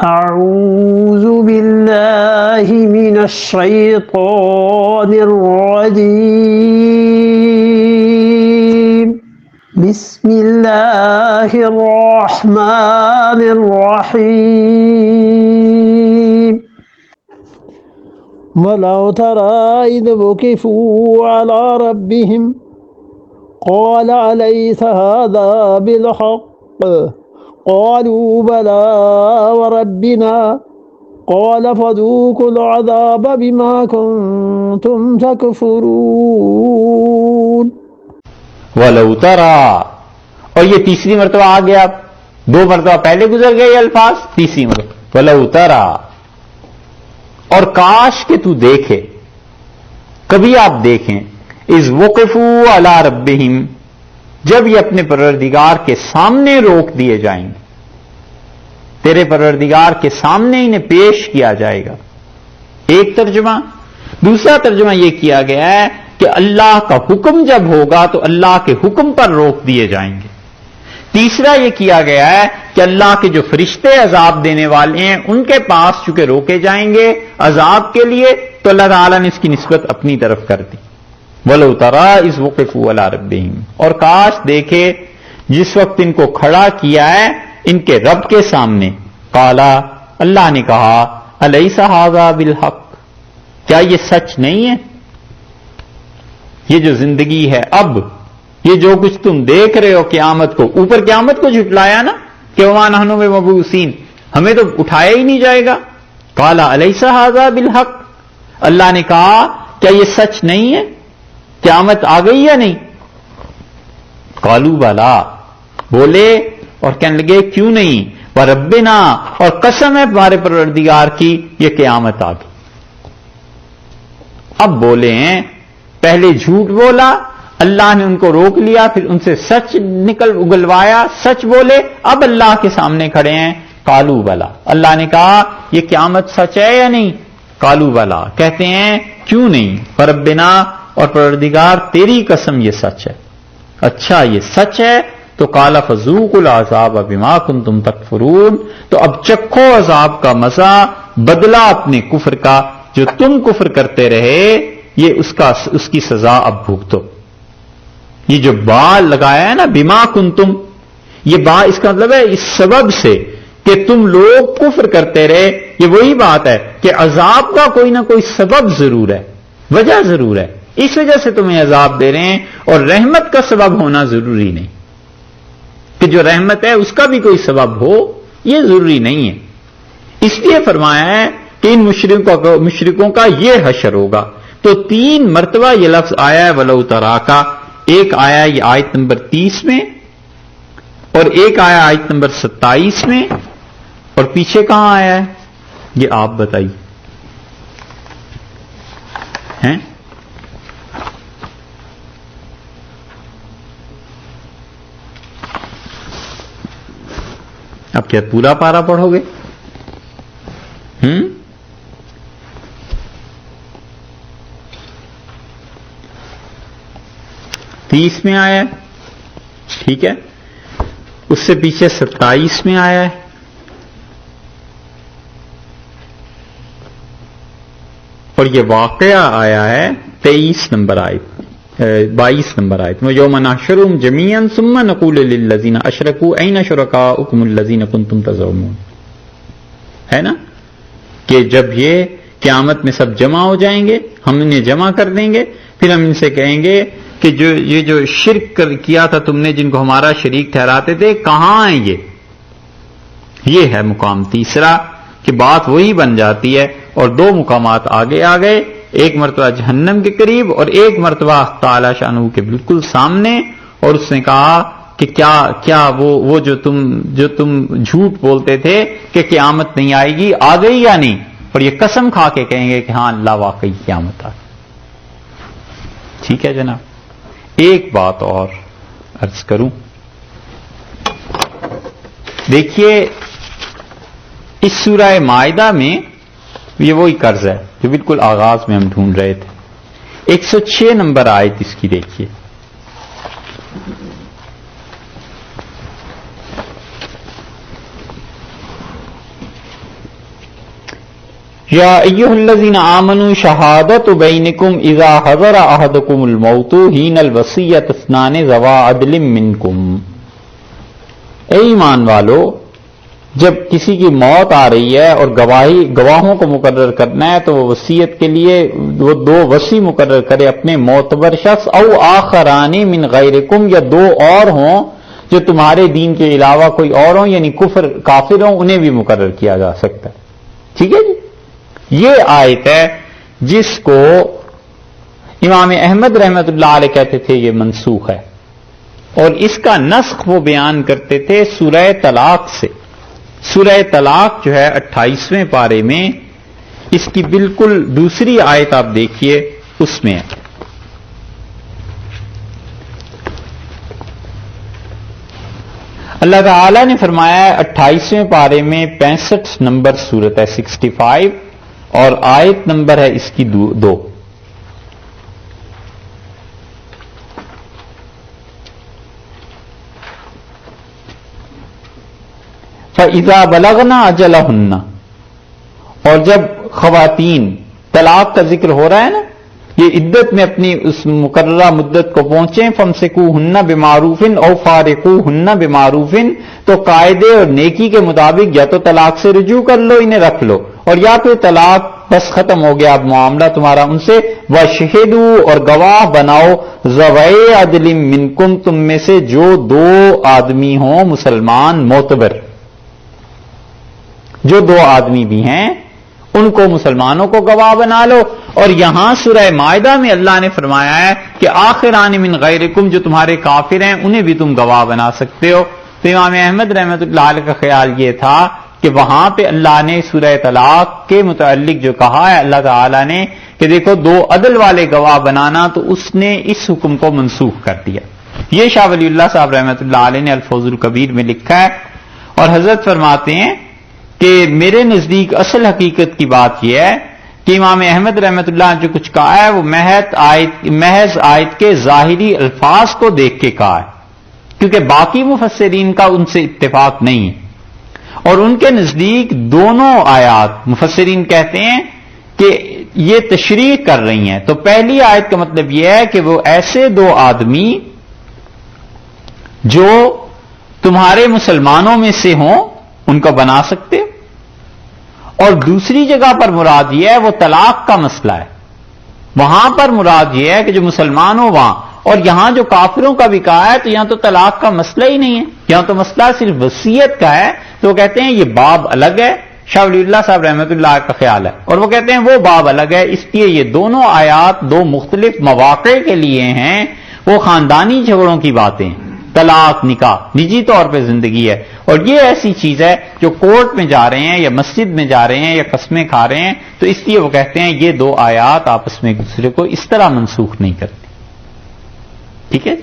أعوذ بالله من الشيطان الرجيم بسم الله الرحمن الرحيم ولو ترى إذ وقفوا على ربهم قال أليس هذا بالحق قالوا بلى وربنا قال فذوقوا العذاب بما كنتم تكفرون وَلَوْ تَرَى، اور یہ تیسری مرتبہ آ گیا. دو مرتبہ پہلے گزر گئے یہ الفاظ، تیسری مرتبہ وَلَوْ تَرَى، اور کاش کہ تو دیکھے، کبھی آپ دیکھیں، اِذْ وُقِفُوا عَلَى رَبِّهِمْ، جب یہ اپنے پروردگار کے سامنے روک دیے جائیں گے، تیرے پروردگار کے سامنے انہیں پیش کیا جائے گا. ایک ترجمہ. دوسرا ترجمہ یہ کیا گیا ہے کہ اللہ کا حکم جب ہوگا تو اللہ کے حکم پر روک دیے جائیں گے. تیسرا یہ کیا گیا ہے کہ اللہ کے جو فرشتے عذاب دینے والے ہیں ان کے پاس چونکہ روکے جائیں گے عذاب کے لیے، تو اللہ تعالیٰ نے اس کی نسبت اپنی طرف کر دی. وَلَوْ تَرَى إِذْ وُقِفُوا عَلَى رَبِّهِمْ، اور کاش دیکھے جس وقت ان کو کھڑا کیا ہے ان کے رب کے سامنے. قَالَ، اللہ نے کہا، أَلَيْسَ هَذَا بِالْحَقِّ، کیا یہ سچ نہیں ہے؟ یہ جو زندگی ہے اب، یہ جو کچھ تم دیکھ رہے ہو قیامت کو، اوپر قیامت کو جھٹلایا نا کہ وَمَا نَحْنُ بِمَبْعُوثِينَ، ہمیں تو اٹھایا ہی نہیں جائے گا. قَالَ أَلَيْسَ هَذَا بِالْحَقِّ، اللہ نے کہا کیا یہ سچ نہیں ہے؟ قیامت آ گئی یا نہیں؟ قالوا بلا، بولے اور کہنے لگے کیوں نہیں، وَرَبِّنَا، اور قسم ہے ہمارے پروردگار کی یہ قیامت آ گئی. اب بولے ہیں، پہلے جھوٹ بولا، اللہ نے ان کو روک لیا، پھر ان سے سچ اگلوایا، سچ بولے، اب اللہ کے سامنے کھڑے ہیں. قالوا بلا، اللہ نے کہا یہ قیامت سچ ہے یا نہیں؟ قالوا بلا، کہتے ہیں کیوں نہیں، وَرَبِّنَا، اور پروردگار تیری قسم یہ سچ ہے. اچھا یہ سچ ہے تو قال فذوقوا العذاب بما کنتم تکفرون، تو اب چکھو عذاب کا مزہ، بدلہ اپنے کفر کا، جو تم کفر کرتے رہے یہ اس کی سزا اب بھگتو. یہ جو با لگایا ہے نا بما کنتم، یہ با اس کا مطلب ہے اس سبب سے کہ تم لوگ کفر کرتے رہے. یہ وہی بات ہے کہ عذاب کا کوئی نہ کوئی سبب ضرور ہے، وجہ ضرور ہے، اس وجہ سے تمہیں عذاب دے رہے ہیں. اور رحمت کا سبب ہونا ضروری نہیں، کہ جو رحمت ہے اس کا بھی کوئی سبب ہو، یہ ضروری نہیں ہے. اس لیے فرمایا ہے کہ ان مشرکوں کا یہ حشر ہوگا. تو 3 مرتبہ یہ لفظ آیا ہے وَلَوْ تَرَى کا. ایک آیا یہ آیت نمبر 30 میں، اور ایک آیا آیت نمبر 27 میں، اور پیچھے کہاں آیا ہے یہ آپ بتائیے ہیں؟ اب کیا پورا پارا پڑھو گے؟ 30 میں آیا ہے، ٹھیک ہے، اس سے پیچھے 27 میں آیا ہے، اور یہ واقعہ آیا ہے 23 نمبر آیت، 22 نمبر آیت میں، یوم نحشرہم جمیعا ثم نقول للذین اشرکوا این شرکاؤکم الذین کنتم تزعمون، ہے نا، کہ جب یہ قیامت میں سب جمع ہو جائیں گے، ہم انہیں جمع کر دیں گے، پھر ہم ان سے کہیں گے کہ یہ جو شرک کیا تھا تم نے، جن کو ہمارا شریک ٹھہراتے تھے، کہاں ہیں یہ ہے مقام تیسرا، کہ بات وہی بن جاتی ہے. اور 2 مقامات آگے آ گئے، ایک مرتبہ جہنم کے قریب اور ایک مرتبہ تعالی شانہ کے بالکل سامنے. اور اس نے کہا کہ کیا وہ جو تم جھوٹ بولتے تھے کہ قیامت نہیں آئے گی، آ گئی یا نہیں؟ اور یہ قسم کھا کے کہیں گے کہ ہاں اللہ واقعی قیامت آ گئی. ٹھیک ہے جناب. ایک بات اور عرض کروں، دیکھیے اس سورہ مائدہ میں یہ وہی قرض ہے جو بالکل آغاز میں ہم ڈھونڈ رہے تھے. 106 نمبر آیت اس کی دیکھیے. یا ایھا الذین آمنوا شہادۃ بینکم اذا حضر احدکم الموت حین الوصیۃ اثنان ذوا عدل منکم، اے ایمان والو جب کسی کی موت آ رہی ہے اور گواہوں کو مقرر کرنا ہے تو وہ وصیت کے لیے وہ دو وصی مقرر کرے اپنے معتبر شخص، او آخران من غیرکم، یا دو اور ہوں جو تمہارے دین کے علاوہ کوئی اور ہوں، یعنی کافر ہوں، انہیں بھی مقرر کیا جا سکتا ہے. ٹھیک ہے جی. یہ آیت ہے جس کو امام احمد رحمت اللہ علیہ کہتے تھے یہ منسوخ ہے، اور اس کا نسخ وہ بیان کرتے تھے سورہ طلاق سے. سورہ طلاق جو ہے 28ویں پارے میں اس کی بالکل دوسری آیت آپ دیکھیے، اس میں ہے اللہ تعالی نے فرمایا ہے 28ویں پارے میں 65 نمبر سورت ہے 65، اور آیت نمبر ہے اس کی 2. فَإِذَا بَلَغْنَا أَجَلَهُنَّ، اور جب خواتین، طلاق کا ذکر ہو رہا ہے نا، یہ عدت میں اپنی اس مقررہ مدت کو پہنچیں، فَامْسِكُوهُنَّ بِمَعْرُوفٍ أَوْ فَارِقُوهُنَّ بِمَعْرُوفٍ، تو قاعدے اور نیکی کے مطابق یا تو طلاق سے رجوع کر لو، انہیں رکھ لو، اور یا پھر طلاق بس ختم ہو گیا اب معاملہ تمہارا ان سے. وَشْهِدُوا، اور گواہ بناؤ، ذَوَيْ عَدْلٍ مِّنكُمْ، تم میں سے جو دو آدمی ہوں مسلمان معتبر، جو دو آدمی بھی ہیں ان کو مسلمانوں کو گواہ بنا لو. اور یہاں سورہ مائدہ میں اللہ نے فرمایا ہے کہ آخران من غیرکم، جو تمہارے کافر ہیں انہیں بھی تم گواہ بنا سکتے ہو. تو امام احمد رحمت اللہ علیہ کا خیال یہ تھا کہ وہاں پہ اللہ نے سورہ طلاق کے متعلق جو کہا ہے اللہ تعالی نے کہ دیکھو دو عدل والے گواہ بنانا، تو اس نے اس حکم کو منسوخ کر دیا. یہ شاہ ولی اللہ صاحب رحمت اللہ علیہ نے الفوز الکبیر میں لکھا ہے. اور حضرت فرماتے ہیں کہ میرے نزدیک اصل حقیقت کی بات یہ ہے کہ امام احمد رحمت اللہ نے جو کچھ کہا ہے وہ محض آیت کے ظاہری الفاظ کو دیکھ کے کہا ہے، کیونکہ باقی مفسرین کا ان سے اتفاق نہیں ہے. اور ان کے نزدیک دونوں آیات مفسرین کہتے ہیں کہ یہ تشریح کر رہی ہیں. تو پہلی آیت کا مطلب یہ ہے کہ وہ ایسے دو آدمی جو تمہارے مسلمانوں میں سے ہوں ان کو بنا سکتے. اور دوسری جگہ پر مراد یہ ہے وہ طلاق کا مسئلہ ہے، وہاں پر مراد یہ ہے کہ جو مسلمان ہو وہاں. اور یہاں جو کافروں کا بھی کہا ہے تو یہاں تو طلاق کا مسئلہ ہی نہیں ہے، یہاں تو مسئلہ صرف وصیت کا ہے. تو وہ کہتے ہیں یہ باب الگ ہے. شاہ ولی اللہ صاحب رحمۃ اللہ کا خیال ہے، اور وہ کہتے ہیں وہ باب الگ ہے. اس لیے یہ دونوں آیات دو مختلف مواقع کے لیے ہیں. وہ خاندانی جھگڑوں کی باتیں، طلاق، نکاح نجی طور پہ زندگی ہے، اور یہ ایسی چیز ہے جو کورٹ میں جا رہے ہیں یا مسجد میں جا رہے ہیں یا قسمیں کھا رہے ہیں. تو اس لیے وہ کہتے ہیں یہ دو آیات آپس میں ایک دوسرے کو اس طرح منسوخ نہیں کرتی. ٹھیک ہے.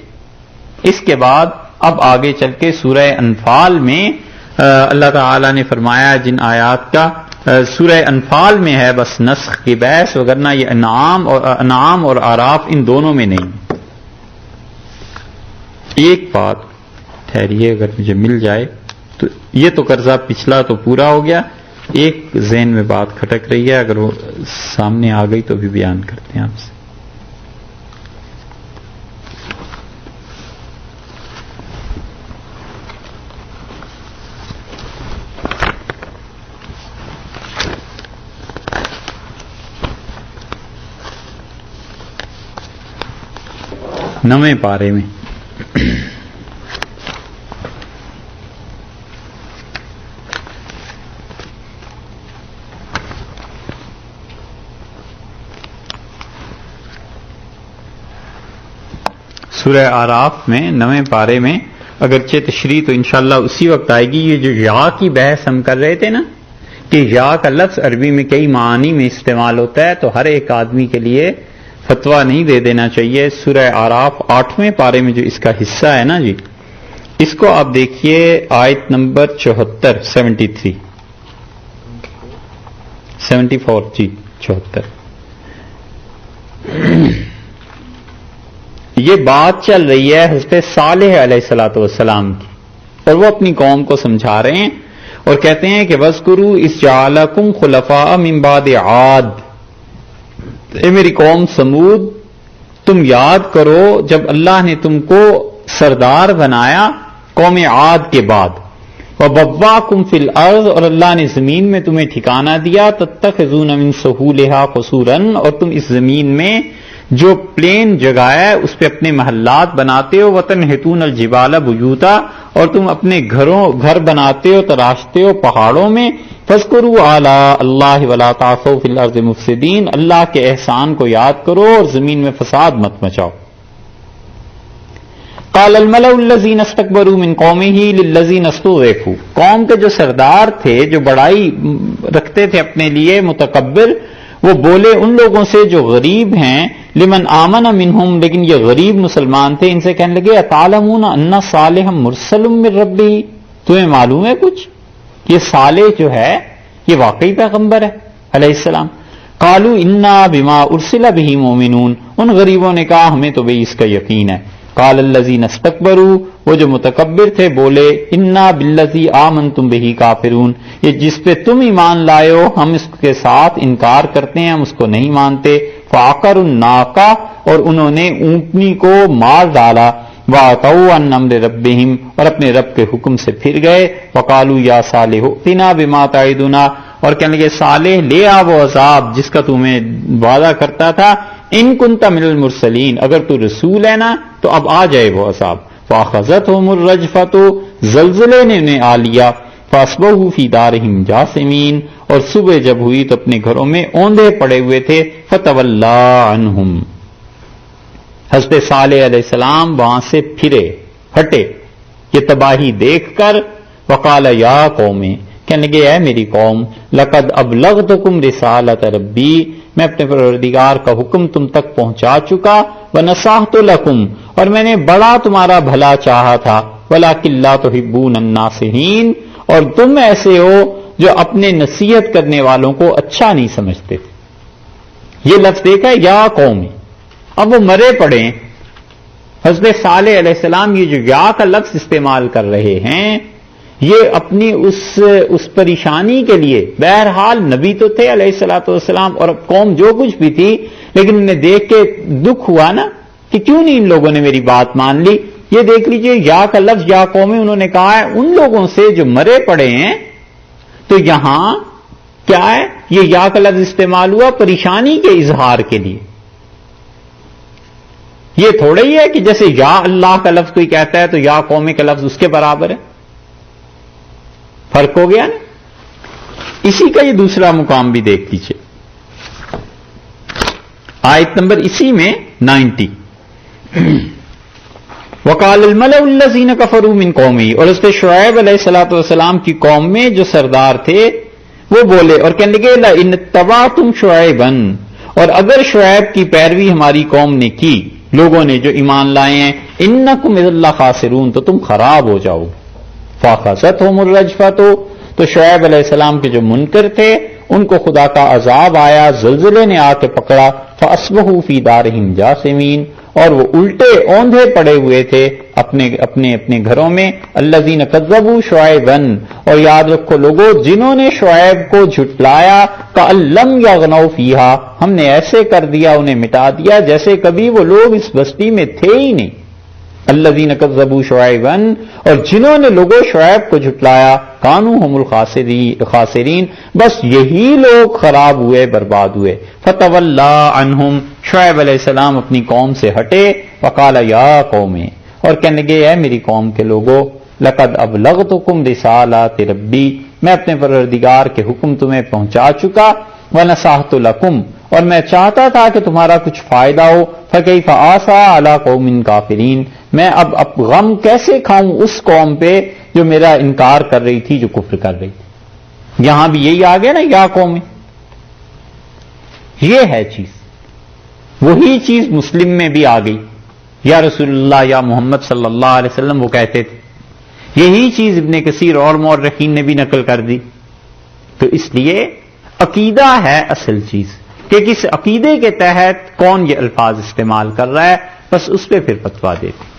اس کے بعد اب آگے چل کے سورہ انفال میں اللہ تعالی نے فرمایا جن آیات کا سورہ انفال میں ہے بس نسخ کی بحث، وگرنہ یہ انعام اور اعراف ان دونوں میں نہیں. ایک بات ٹھہریے اگر مجھے مل جائے تو، یہ تو قرضہ پچھلا تو پورا ہو گیا، ایک ذہن میں بات کھٹک رہی ہے، اگر وہ سامنے آ گئی تو بھی بیان کرتے ہیں آپ سے. نویں پارے میں سورہ آراف میں نویں پارے میں اگرچہ تشریح تو انشاءاللہ اسی وقت آئے گی. یہ جو یا کی بحث ہم کر رہے تھے نا کہ یا کا لفظ عربی میں کئی معانی میں استعمال ہوتا ہے، تو ہر ایک آدمی کے لیے فتویٰ نہیں دے دینا چاہیے. سورہ آراف 8ویں پارے میں جو اس کا حصہ ہے نا جی، اس کو آپ دیکھیے آیت نمبر 74 74 جی 74. یہ بات چل رہی ہے حضرت صالح علیہ الصلوۃ والسلام کی، اور وہ اپنی قوم کو سمجھا رہے ہیں. اور کہتے ہیں کہ وَاذْكُرُوا إِذْ جَعَلَكُمْ خُلَفَاءَ مِن بَعْدِ عَادٍ، اے میری قوم سمود، تم یاد کرو جب اللہ نے تم کو سردار بنایا قوم عاد کے بعد، وَبَوَّأَكُمْ فِي الْأَرْضِ، اور اللہ نے زمین میں تمہیں ٹھکانہ دیا، تَتَّخِذُونَ مِن سُهُولِهَا قُصُورًا، اور تم اس زمین میں جو پلین جگہ ہے اس پہ اپنے محلات بناتے ہو، وَتَنْحِتُونَ الْجِبَالَ بُيُوتًا، اور تم اپنے گھر بناتے ہو تراشتے ہو پہاڑوں میں، فَاذْكُرُوا آلَاءَ اللَّهِ وَلَا تَعْثَوْا فِي الْأَرْضِ مُفْسِدِينَ، اللہ کے احسان کو یاد کرو اور زمین میں فساد مت مچاؤ۔ قال الملأ الذين استكبروا من قومه للذين استضعفوا، قوم کے جو سردار تھے جو بڑائی رکھتے تھے اپنے لیے متکبر، وہ بولے ان لوگوں سے جو غریب ہیں، لمن آمن منہم، لیکن یہ غریب مسلمان تھے، ان سے کہنے لگے اتعلمون ان صالحا مرسل من ربہ، تمہیں معلوم ہے کچھ یہ صالح جو ہے یہ واقعی پیغمبر ہے علیہ السلام؟ قالوا انا بما ارسل به مؤمنون، ان غریبوں نے کہا ہمیں تو بھئی اس کا یقین ہے۔ قال الذین استکبروا، وہ جو متکبر تھے بولے انا بالذی آمنتم بہ کافرون، یہ جس پہ تم ایمان لائے ہو ہم اس کے ساتھ انکار کرتے ہیں، ہم اس کو نہیں مانتے۔ فعقروا الناقہ، اور انہوں نے اونٹنی کو مار ڈالا، وَعَتَوْا عَنْ أَمْرِ رَبِّهِمْ، اور اپنے رب کے حکم سے پھر گئے۔ وَقَالُوا يَا صَالِحُ ائْتِنَا بِمَا تَعِدُنَا، اور کہنے لگے صالح لے آ وہ عذاب جس کا تمہیں وعدہ کرتا تھا، ان کنت من المرسلین، اگر تو رسول ہے نا تو اب آ جائے وہ عذاب۔ فَأَخَذَتْهُمُ الرَّجْفَةُ، زلزلے نے انہیں آ لیا، فَأَصْبَحُوا فِي دَارِهِمْ جَاثِمِينَ، اور صبح جب ہوئی تو اپنے گھروں میں اوندھے پڑے ہوئے تھے۔ فَتَوَلَّىٰ عَنْهُمْ، حضرت صالح علیہ السلام وہاں سے پھرے ہٹے یہ تباہی دیکھ کر۔ وقال یا قوم، کہنے لگے اے میری قوم، لقد ابلغتکم رسالۃ ربی، میں اپنے پروردگار کا حکم تم تک پہنچا چکا، ونصحت لکم، اور میں نے بڑا تمہارا بھلا چاہا تھا، ولکن لا تحبون الناصحین، اور تم ایسے ہو جو اپنے نصیحت کرنے والوں کو اچھا نہیں سمجھتے تھے۔ یہ لفظ دیکھا ہے یا قوم، اب وہ مرے پڑے ہیں۔ حضرت صالح علیہ السلام یہ جو یا کا لفظ استعمال کر رہے ہیں یہ اپنی اس پریشانی کے لیے، بہرحال نبی تو تھے علیہ الصلوۃ والسلام، اور اب قوم جو کچھ بھی تھی، لیکن انہیں دیکھ کے دکھ ہوا نا کہ کیوں نہیں ان لوگوں نے میری بات مان لی۔ یہ دیکھ لیجئے یا کا لفظ یا قومی انہوں نے کہا ہے ان لوگوں سے جو مرے پڑے ہیں، تو یہاں کیا ہے یہ یا کا لفظ استعمال ہوا پریشانی کے اظہار کے لیے۔ یہ تھوڑا ہی ہے کہ جیسے یا اللہ کا لفظ کوئی کہتا ہے تو یا قوم کا لفظ اس کے برابر ہے، فرق ہو گیا نا۔ اسی کا یہ دوسرا مقام بھی دیکھ لیجیے، آیت نمبر اسی میں 90۔ وقال الملأ الذین کفروا من قومہ، اور اس پہ شعیب علیہ الصلوۃ والسلام کی قوم میں جو سردار تھے وہ بولے اور کہنے لگے لئن اتبعتم شعیبا، اور اگر شعیب کی پیروی ہماری قوم نے کی، لوگوں نے جو ایمان لائے ہیں، انکم اذا لخاسرون، تو تم خراب ہو جاؤ۔ فاخذتهم الرجفۃ، تو شعیب علیہ السلام کے جو منکر تھے ان کو خدا کا عذاب آیا، زلزلے نے آ کے پکڑا، فاصبحوا فی دارہم جاثمین، اور وہ الٹے اوندھے پڑے ہوئے تھے اپنے گھروں میں۔ الذین کذبوا شعیبا، اور یاد رکھو لوگوں جنہوں نے شعیب کو جھٹلایا، کأن لم یغنوا فیہا، ہم نے ایسے کر دیا انہیں مٹا دیا جیسے کبھی وہ لوگ اس بستی میں تھے ہی نہیں۔ الذین کذبوا شعیبا، اور جنہوں نے لوگوں شعیب کو جھٹلایا، کانوا هم الخاسرین، بس یہی لوگ خراب ہوئے، برباد ہوئے۔ فتولی عنہم، شعیب علیہ السلام اپنی قوم سے ہٹے، وقال یا قوم، اور کہنے لگے اے میری قوم کے لوگوں، لقد ابلغتکم رسالات ربی، میں اپنے پروردگار کے حکم تمہیں پہنچا چکا، ونصحت لکم، اور میں چاہتا تھا کہ تمہارا کچھ فائدہ ہو، فکیف آسیٰ علی قوم کافرین، میں اب غم کیسے کھاؤں اس قوم پہ جو میرا انکار کر رہی تھی، جو کفر کر رہی تھی۔ یہاں بھی یہی آ گیا نا یا قوم، یہ ہے چیز، وہی چیز مسلم میں بھی آ گئی، یا رسول اللہ یا محمد صلی اللہ علیہ وسلم وہ کہتے تھے، یہی چیز ابن کثیر اور مورخین نے بھی نقل کر دی۔ تو اس لیے عقیدہ ہے اصل چیز، کہ کس عقیدے کے تحت کون یہ الفاظ استعمال کر رہا ہے، بس اس پہ پھر فتویٰ دیتے۔